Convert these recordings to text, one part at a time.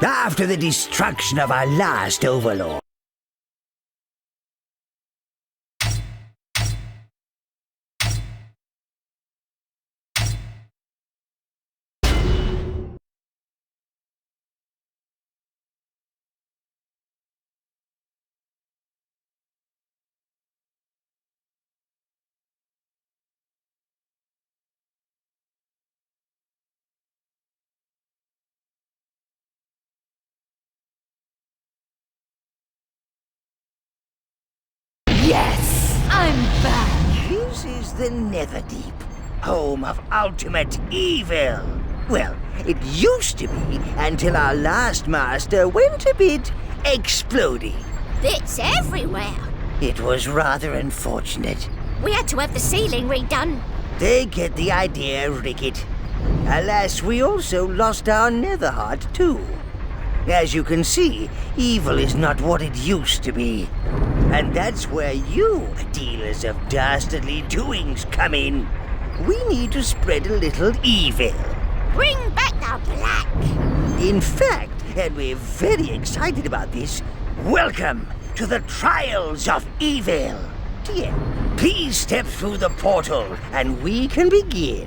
After the destruction of our last Overlord, yes! I'm back! This is the Netherdeep, home of ultimate evil. Well, it used to be until our last master went a bit exploding. Bits everywhere. It was rather unfortunate. We had to have the ceiling redone. They get the idea, Ricket. Alas, we also lost our nether heart too. As you can see, evil is not what it used to be. And that's where you, dealers of dastardly doings, come in. We need to spread a little evil. Bring back the black. In fact, and we're very excited about this, welcome to the Trials of Evil. Dear, please step through the portal and we can begin.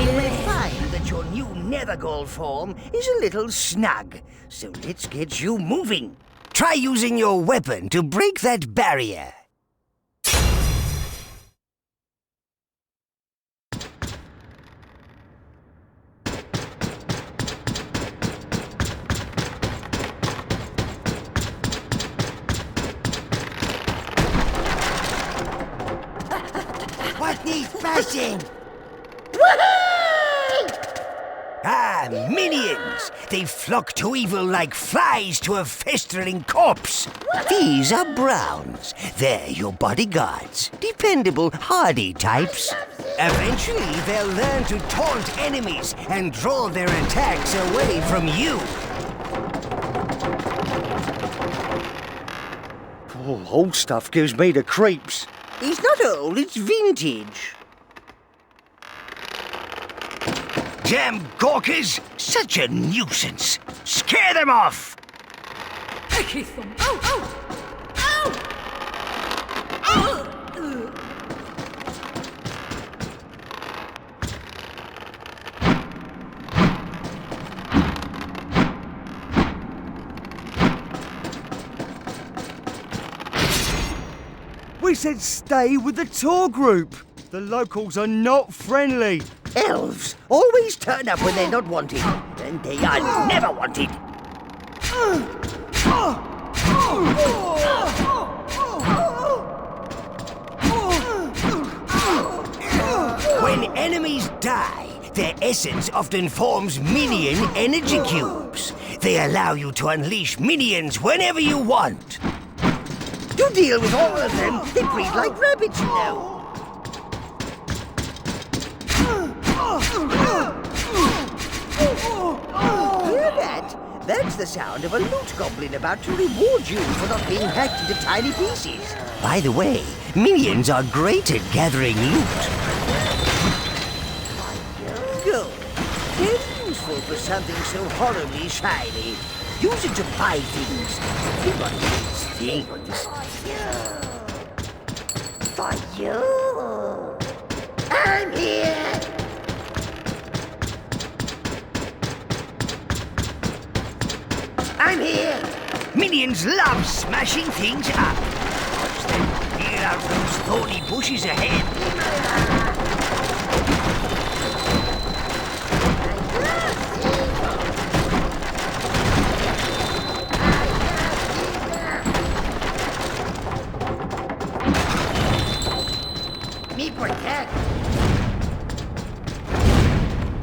You may find that your new Netherghūl form is a little snug, so let's get you moving. Try using your weapon to break that barrier. What needs bashing? Ah, minions! They flock to evil like flies to a festering corpse. These are Browns. They're your bodyguards. Dependable, hardy types. Eventually, they'll learn to taunt enemies and draw their attacks away from you. Oh, old stuff gives me the creeps. It's not old, it's vintage. Damn gawkers! Such a nuisance! Scare them off! We said stay with the tour group. The locals are not friendly. Elves always turn up when they're not wanted, and they are never wanted. When enemies die, their essence often forms minion energy cubes. They allow you to unleash minions whenever you want. To deal with all of them, they breed like rabbits, you know. Hear that? That's the sound of a loot goblin about to reward you for not being hacked into tiny pieces. By the way, minions are great at gathering loot. Good. Very useful for something so horribly shiny. Use it to buy things. Everybody needs things. For you. I'm here. I'm here! Minions love smashing things up. Watch them peer out those thorny bushes ahead.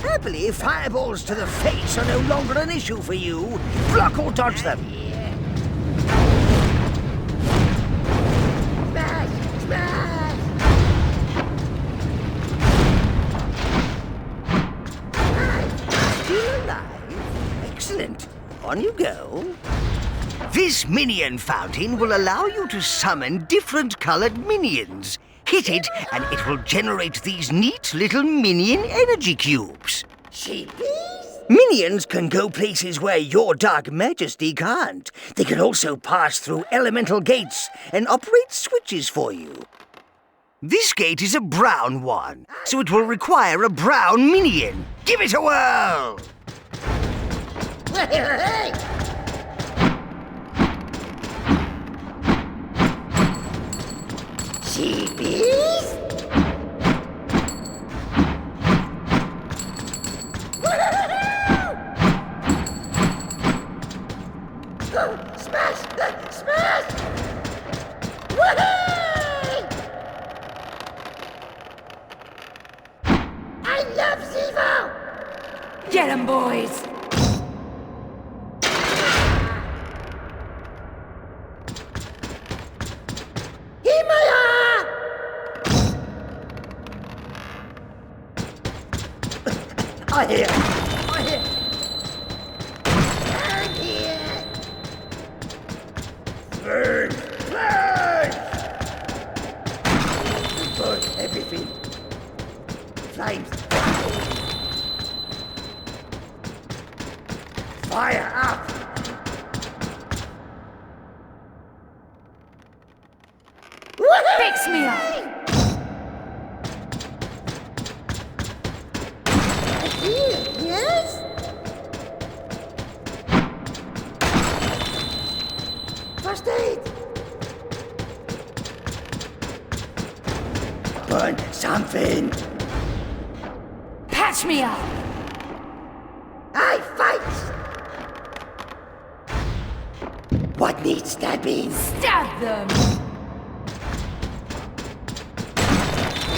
Happily, fireballs to the face are no longer an issue for you. Block or dodge them. Smash! Smash! Still alive? Excellent. On you go. This minion fountain will allow you to summon different colored minions. Hit it, and it will generate these neat little minion energy cubes. Sheepies? Minions can go places where your Dark Majesty can't. They can also pass through elemental gates and operate switches for you. This gate is a brown one, so it will require a brown minion. Give it a whirl! Sheepies? Smash! Smash! I love Zevo! Get 'em, boys! I hear! I hear! I'm here! Burn! Burn! Burn everything! Flames! Fire up! Fix me up! Yes? First aid! Burn something! Patch me up! I fight! What needs stabbing? Stab them!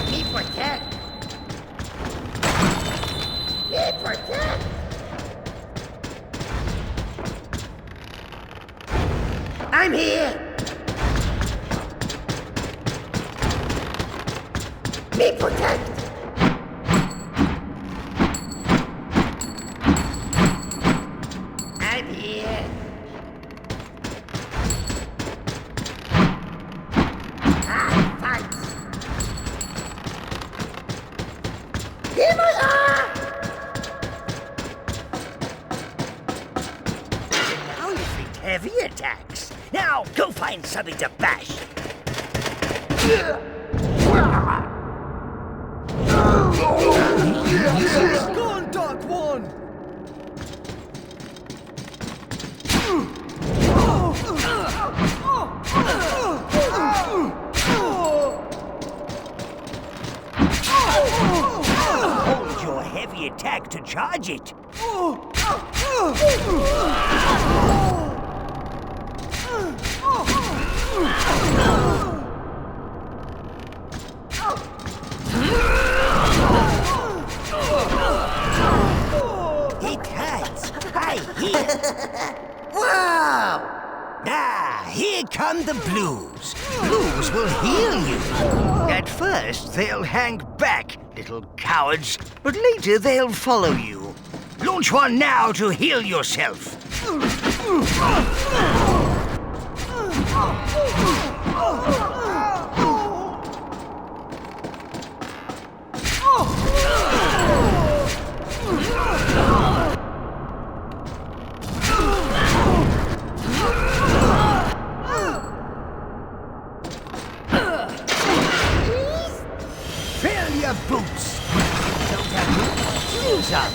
Me protect! Me protect! I'm here! Me protect! I'm here! I fight! Here we are! Only think heavy attacks. Now go find something to bash. Go on, Dark One! Hold your heavy attack to charge it. It hurts. I hear. Wow! Ah, here come the blues. Blues will heal you. At first, they'll hang back, little cowards, but later they'll follow you. Launch one now to heal yourself. Fill your boots. Don't have boots? Use them.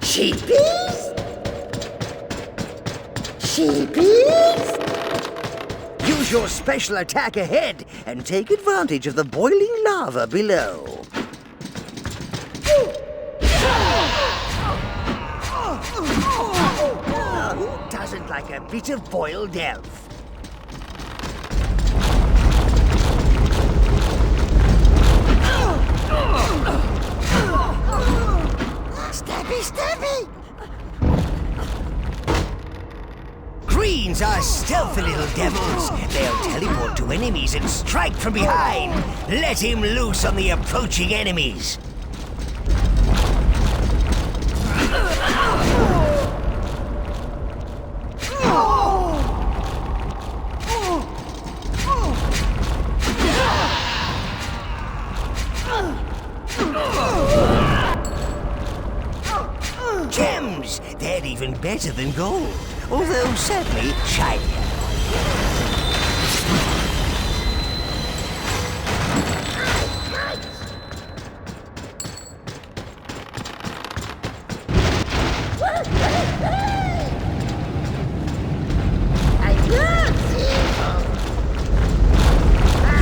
Sheepies? Sheepies? Use your special attack ahead and take advantage of the boiling lava below. just like a bit of boiled elf. Stabby, stabby! Greens are stealthy little devils. They'll teleport to enemies and strike from behind. Let him loose on the approaching enemies. Gems! They're even better than gold, although sadly shinier.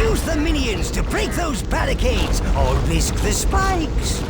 Use the minions to break those barricades or risk the spikes.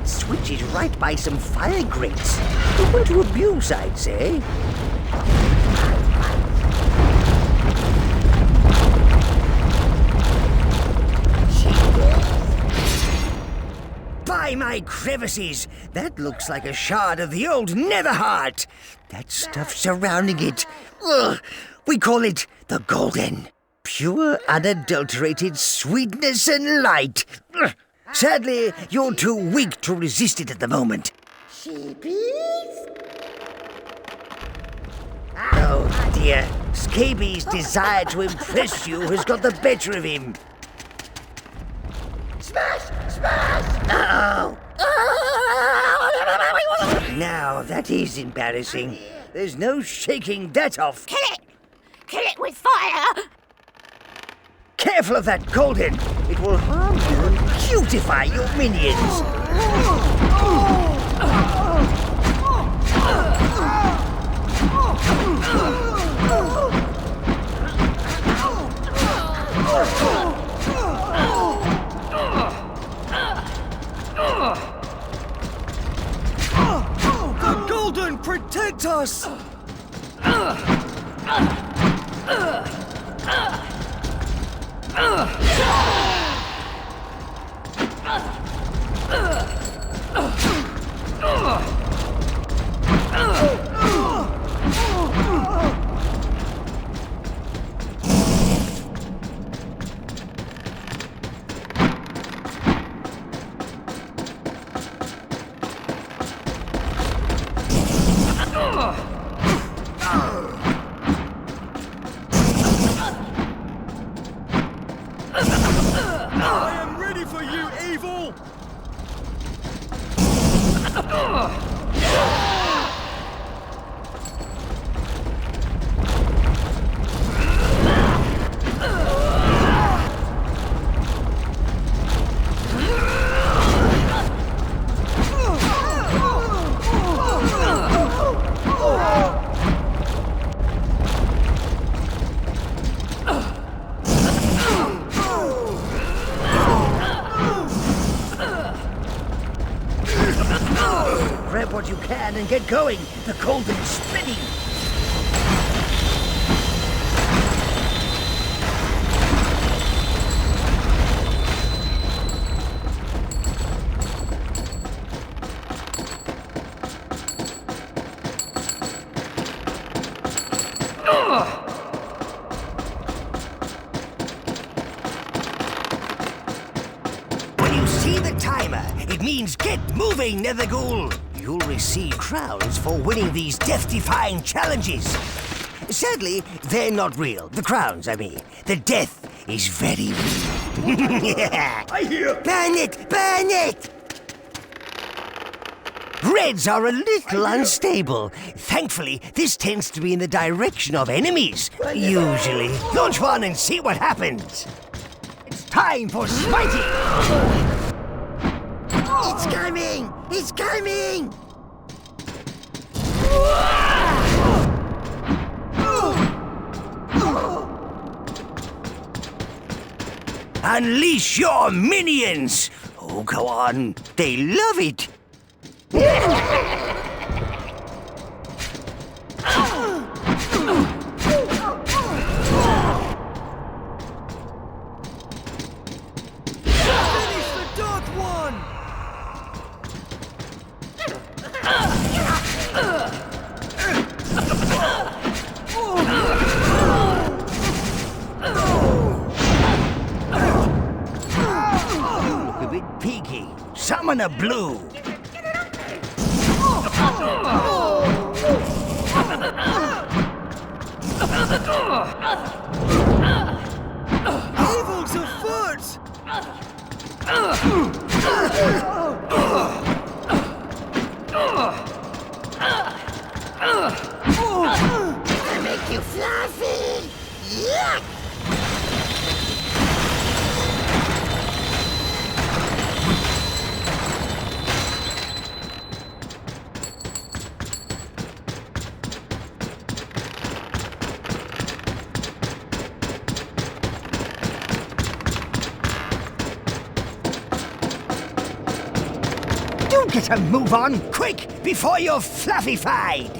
Switches right by some fire grates. Open to abuse, I'd say. By my crevices! That looks like a shard of the old Netherheart. That stuff surrounding it. Ugh, we call it the Golden. Pure, unadulterated sweetness and light. Ugh. Sadly, you're too weak to resist it at the moment. Sheepies? Oh dear, Scaby's desire to impress you has got the better of him. Smash! Smash! Uh-oh! Now, that is embarrassing. There's no shaking that off. Kill it! Kill it with fire! Careful of that Golden! It will harm you and cutify your minions! The Golden protect us! I am ready for you, evil! Grab what you can and get going. The Golden's spinning. When you see the timer, it means get moving, Netherghoul. You'll receive crowns for winning these death-defying challenges. Sadly, they're not real. The crowns, I mean. The death is very real. I hear. Burn it! Burn it! Reds are a little unstable. Thankfully, this tends to be in the direction of enemies. Usually. Launch one and see what happens. It's time for smiting! It's coming! It's coming! Unleash your minions! Oh, go on. They love it. Finish the dark one! Look a bit peaky. Summon a blue. Evil's afoot! I make you fluffy. Yuck! Do get a move on, quick, before you're fluffified!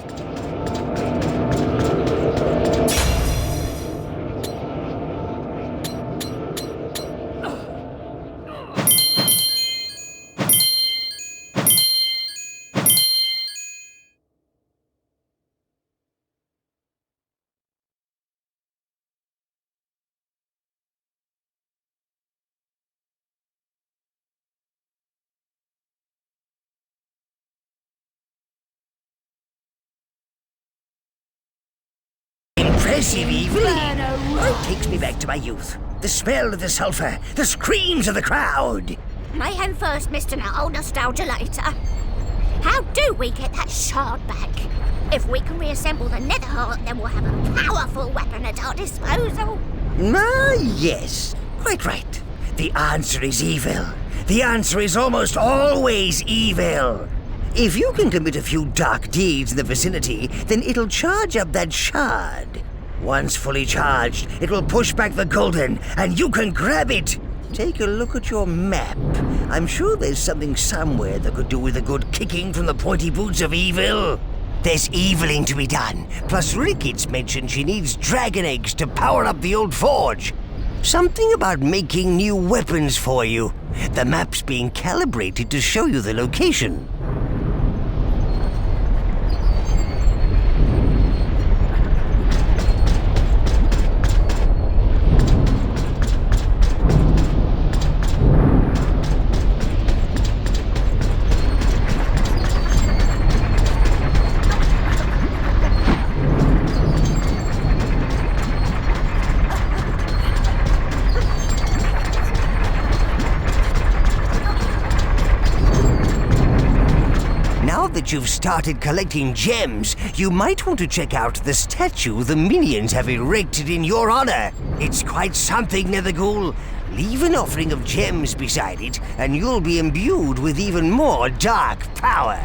Impressive, Evelyn. It takes me back to my youth. The smell of the sulfur, the screams of the crowd. Mayhem first, Mr. Null, nostalgia later. How do we get that shard back? If we can reassemble the Netherghūls, then we'll have a powerful weapon at our disposal. Ah, yes. Quite right. The answer is evil. The answer is almost always evil. If you can commit a few dark deeds in the vicinity, then it'll charge up that shard. Once fully charged, it will push back the golden, and you can grab it. Take a look at your map. I'm sure there's something somewhere that could do with a good kicking from the pointy boots of evil. There's eviling to be done. Plus Ricketts mentioned she needs dragon eggs to power up the old forge. Something about making new weapons for you. The map's being calibrated to show you the location. Now that you've started collecting gems, you might want to check out the statue the minions have erected in your honor. It's quite something, Netherghoul. Leave an offering of gems beside it, and you'll be imbued with even more dark power.